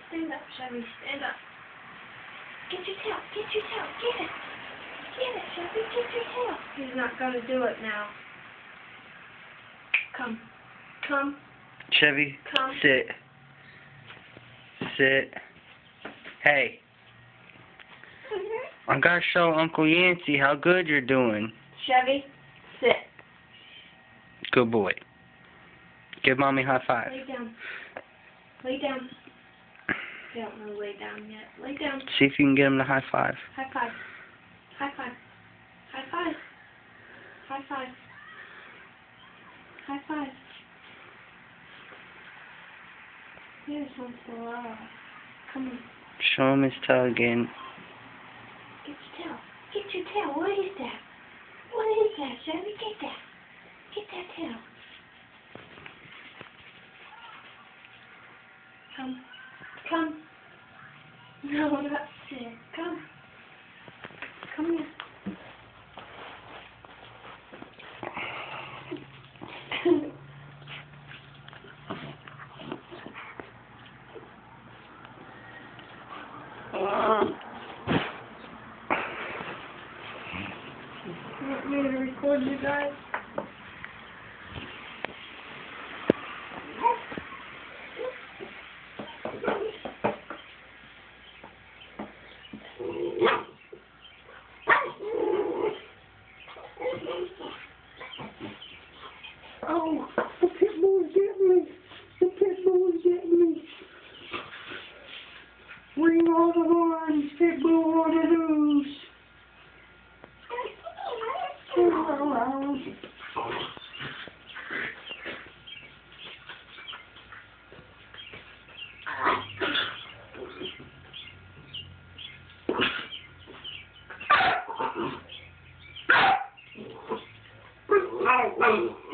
Stand up, Chevy. Stand up. Get your tail. Get your tail. Get it. Get it, Chevy. Get your tail. He's not going to do it now. Come. Come. Chevy, Come. sit. Sit. Hey, I gotta show Uncle Yancey how good you're doing. Chevy, sit. Good boy. Give Mommy a high five. Lay down. Lay down. You don't want to lay down yet. Lay down. See if you can get him to high five. High five. High five. High five. High five. High five. Here's one for all. Come on. Show him his tail again. Get your tail. Get your tail. What is that? What is that, Chevy? Get that. Get that tail. Come. Come. No, not sit. Come. Come here. You want me to record you guys? Oh, the pit bull's getting me. The pit bull's getting me. Ring all the horns, pit bull on the loose. Oh,